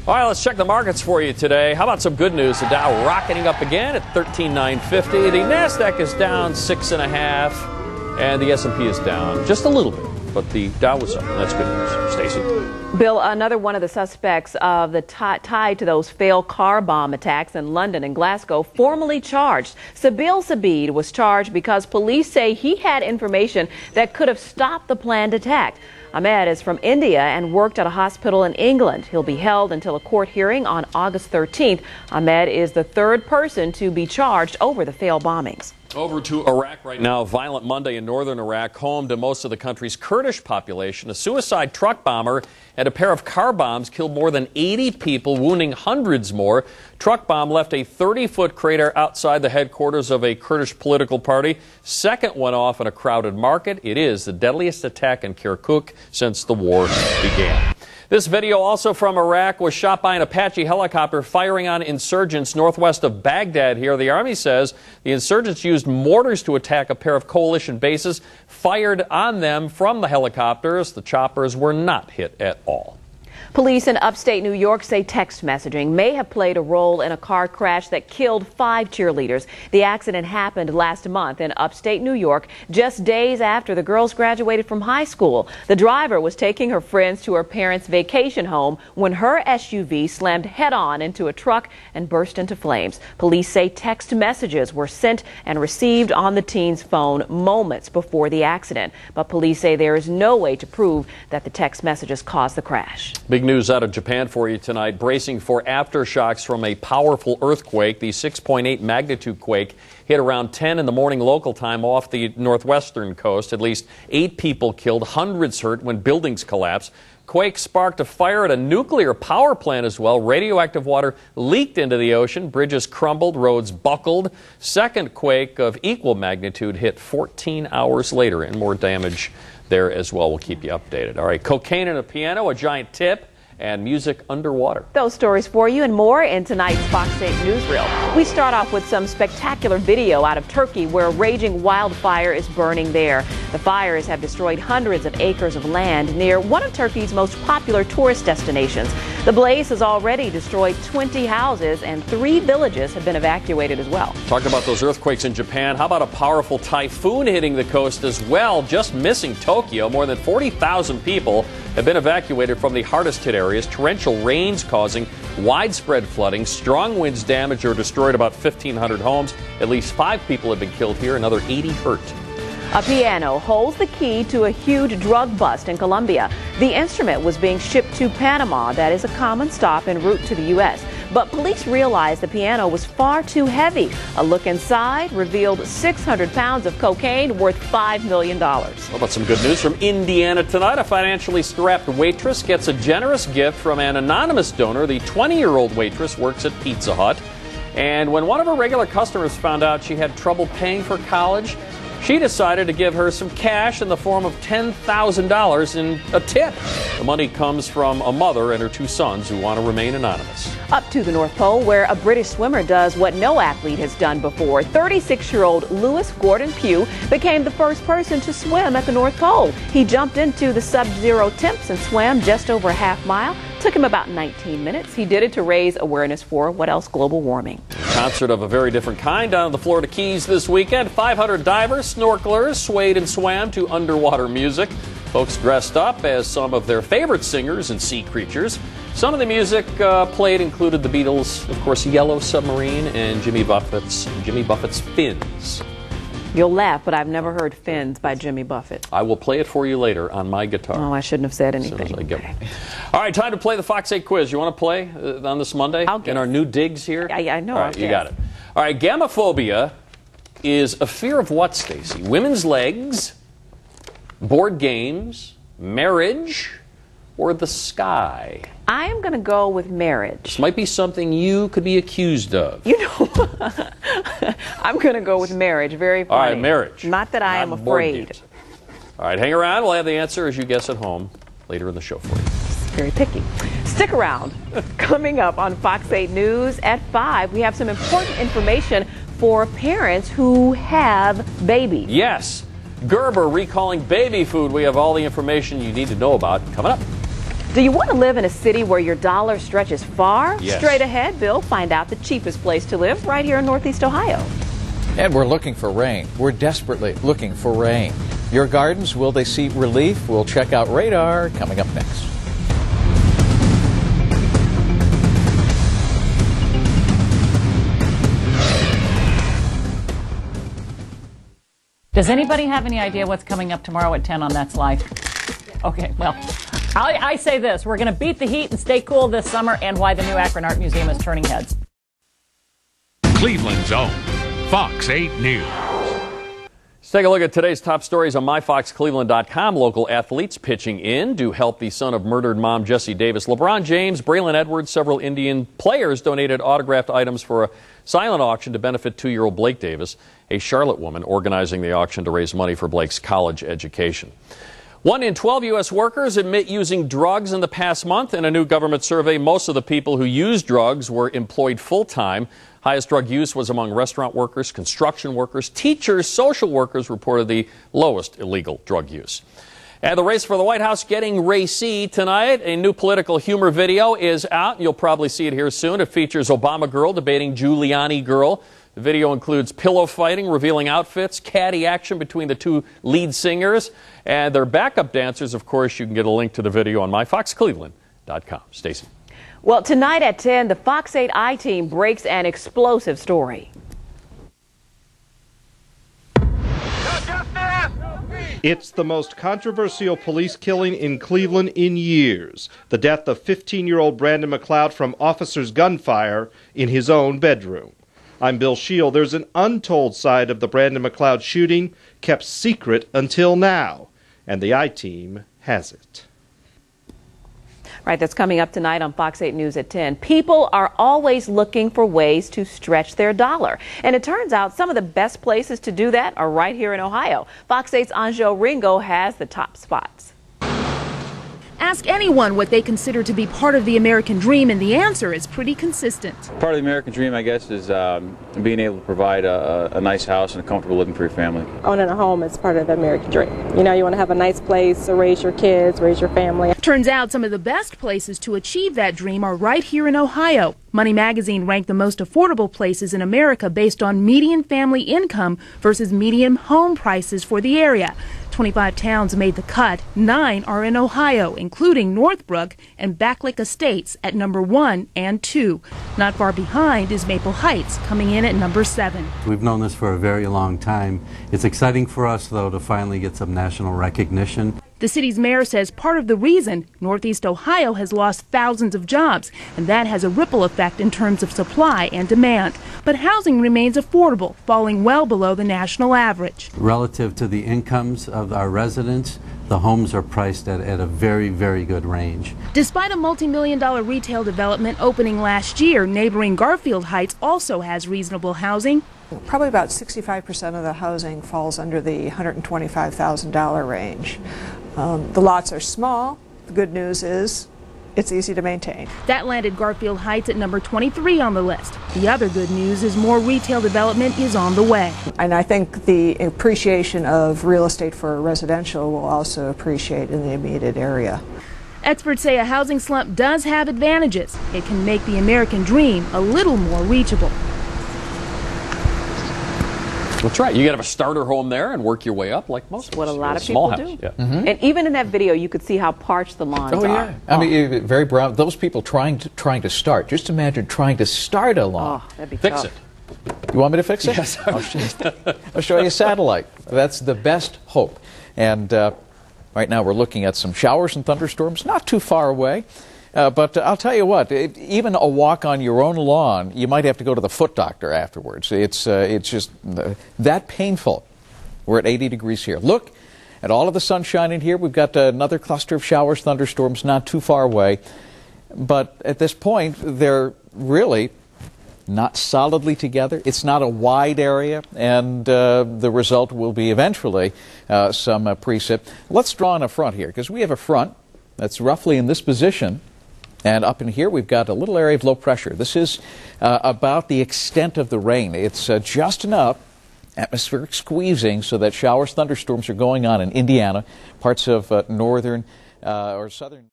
All right, let's check the markets for you today. How about some good news? The Dow rocketing up again at 13,950. The NASDAQ is down 6.5, and the S&P is down just a little bit. But the Dow was up, and that's good news. Stacey? Bill, another one of the suspects of the tied to those failed car bomb attacks in London and Glasgow, formally charged. Sabil Sabeed was charged because police say he had information that could have stopped the planned attack. Ahmed is from India and worked at a hospital in England. He'll be held until a court hearing on August 13th. Ahmed is the third person to be charged over the failed bombings. Over to Iraq right now. A violent Monday in northern Iraq, home to most of the country's Kurdish population. A suicide truck bomber and a pair of car bombs killed more than 80 people, wounding hundreds more. Truck bomb left a 30-foot crater outside the headquarters of a Kurdish political party. Second went off in a crowded market. It is the deadliest attack in Kirkuk since the war began. This video, also from Iraq, was shot by an Apache helicopter firing on insurgents northwest of Baghdad here. The Army says the insurgents used mortars to attack a pair of coalition bases, fired on them from the helicopters. The choppers were not hit at all. Police in upstate New York say text messaging may have played a role in a car crash that killed 5 cheerleaders. The accident happened last month in upstate New York, just days after the girls graduated from high school. The driver was taking her friends to her parents' vacation home when her SUV slammed head-on into a truck and burst into flames. Police say text messages were sent and received on the teen's phone moments before the accident. But police say there is no way to prove that the text messages caused the crash. Big news out of Japan for you tonight. Bracing for aftershocks from a powerful earthquake. The 6.8 magnitude quake hit around 10 in the morning local time off the northwestern coast. At least 8 people killed, hundreds hurt when buildings collapsed. Quake sparked a fire at a nuclear power plant as well. Radioactive water leaked into the ocean. Bridges crumbled, roads buckled. Second quake of equal magnitude hit 14 hours later, and more damage there as well. We'll keep you updated. All right, cocaine and a piano, a giant tip, and music underwater. Those stories for you and more in tonight's Fox 8 Newsreel. We start off with some spectacular video out of Turkey where a raging wildfire is burning there. The fires have destroyed hundreds of acres of land near one of Turkey's most popular tourist destinations. The blaze has already destroyed 20 houses and 3 villages have been evacuated as well. Talk about those earthquakes in Japan. How about a powerful typhoon hitting the coast as well, just missing Tokyo? More than 40,000 people have been evacuated from the hardest hit areas. Torrential rains causing widespread flooding. Strong winds damaged or destroyed about 1,500 homes. At least 5 people have been killed here, another 80 hurt. A piano holds the key to a huge drug bust in Colombia. The instrument was being shipped to Panama. That is a common stop en route to the U.S. But police realized the piano was far too heavy. A look inside revealed 600 pounds of cocaine worth $5 million. How about some good news from Indiana tonight? A financially strapped waitress gets a generous gift from an anonymous donor. The 20-year-old waitress works at Pizza Hut. And when one of her regular customers found out she had trouble paying for college, she decided to give her some cash in the form of $10,000 in a tip. The money comes from a mother and her 2 sons who want to remain anonymous. Up to the North Pole, where a British swimmer does what no athlete has done before. 36-year-old Lewis Gordon Pugh became the first person to swim at the North Pole. He jumped into the sub-zero temps and swam just over a half mile. Took him about 19 minutes. He did it to raise awareness for what else? Global warming. Concert of a very different kind down in the Florida Keys this weekend. 500 divers, snorkelers swayed and swam to underwater music. Folks dressed up as some of their favorite singers and sea creatures. Some of the music played included the Beatles', of course, Yellow Submarine, and Jimmy Buffett's Fins. You'll laugh, but I've never heard Fins by Jimmy Buffett. I will play it for you later on my guitar. Oh, I shouldn't have said anything. As soon as I get one. All right, time to play the Fox 8 quiz. You want to play on this Monday? I'll guess. In our new digs here? I know. All right, you got it. All right, gamophobia is a fear of what, Stacey? Women's legs, board games, marriage, or the sky? I am going to go with marriage. This might be something you could be accused of. You know, I'm going to go with marriage. Very funny. All right, marriage. Not that I am afraid. All right, hang around. We'll have the answer as you guess at home later in the show for you. Very picky. Stick around. Coming up on Fox 8 News at 5, we have some important information for parents who have babies. Yes. Gerber recalling baby food. We have all the information you need to know about coming up. Do you want to live in a city where your dollar stretches far? Yes. Straight ahead, Bill, find out the cheapest place to live right here in Northeast Ohio. And we're looking for rain. We're desperately looking for rain. Your gardens, will they see relief? We'll check out radar coming up next. Does anybody have any idea what's coming up tomorrow at 10 on That's Life? Okay, well, I say this. We're going to beat the heat and stay cool this summer, and why the new Akron Art Museum is turning heads. Cleveland's own Fox 8 News. Let's take a look at today's top stories on myfoxcleveland.com. Local athletes pitching in to help the son of murdered mom Jessie Davis. LeBron James, Braylon Edwards, several Indian players donated autographed items for a silent auction to benefit 2-year-old Blake Davis, a Charlotte woman organizing the auction to raise money for Blake's college education. 1 in 12 U.S. workers admit using drugs in the past month. In a new government survey, most of the people who used drugs were employed full-time. Highest drug use was among restaurant workers, construction workers, teachers, social workers reported the lowest illegal drug use. And the race for the White House getting racy tonight. A new political humor video is out. You'll probably see it here soon. It features Obama girl debating Giuliani girl. The video includes pillow fighting, revealing outfits, catty action between the two lead singers, and their backup dancers. Of course, you can get a link to the video on myfoxcleveland.com. Stacey. Well, tonight at 10, the Fox 8 I-Team breaks an explosive story. It's the most controversial police killing in Cleveland in years. The death of 15-year-old Brandon McLeod from officers' gunfire in his own bedroom. I'm Bill Shield. There's an untold side of the Brandon McLeod shooting kept secret until now, and the I-Team has it. Right, that's coming up tonight on Fox 8 News at 10. People are always looking for ways to stretch their dollar. And it turns out some of the best places to do that are right here in Ohio. Fox 8's Anjo Ringo has the top spots. Ask anyone what they consider to be part of the American dream, and the answer is pretty consistent. Part of the American dream, I guess, is being able to provide a nice house and a comfortable living for your family. Owning a home is part of the American dream. You know, you want to have a nice place to raise your kids, raise your family. Turns out some of the best places to achieve that dream are right here in Ohio. Money Magazine ranked the most affordable places in America based on median family income versus median home prices for the area. 25 towns made the cut. 9 are in Ohio, including Northbrook and Backlick Estates at number 1 and 2. Not far behind is Maple Heights, coming in at number 7. We've known this for a very long time. It's exciting for us, though, to finally get some national recognition. The city's mayor says part of the reason Northeast Ohio has lost thousands of jobs, and that has a ripple effect in terms of supply and demand. But housing remains affordable, falling well below the national average. Relative to the incomes of our residents, the homes are priced at a very, very good range. Despite a multi-million-dollar retail development opening last year, neighboring Garfield Heights also has reasonable housing. Probably about 65% of the housing falls under the $125,000 range. The lots are small. The good news is it's easy to maintain. That landed Garfield Heights at number 23 on the list. The other good news is more retail development is on the way. And I think the appreciation of real estate for residential will also appreciate in the immediate area. Experts say a housing slump does have advantages. It can make the American dream a little more reachable. That's right. You got to have a starter home there and work your way up like most. What a lot of small people house. do. Yeah. And even in that video, you could see how parched the lawns Oh, yeah. are. I mean, very brown. Those people trying to start. Just imagine trying to start a lawn. Oh, that'd be Fix tough. it. You want me to fix it? Yes. I'll show you a satellite. That's the best hope. And right now we're looking at some showers and thunderstorms not too far away. But I'll tell you what, even a walk on your own lawn, you might have to go to the foot doctor afterwards. It's just that painful. We're at 80 degrees here. Look at all of the sunshine in here. We've got another cluster of showers, thunderstorms not too far away. But at this point, they're really not solidly together. It's not a wide area, and the result will be eventually some precip. Let's draw on a front here, because we have a front that's roughly in this position. And up in here, we've got a little area of low pressure. This is about the extent of the rain. It's just enough atmospheric squeezing so that showers, thunderstorms are going on in Indiana, parts of northern or southern.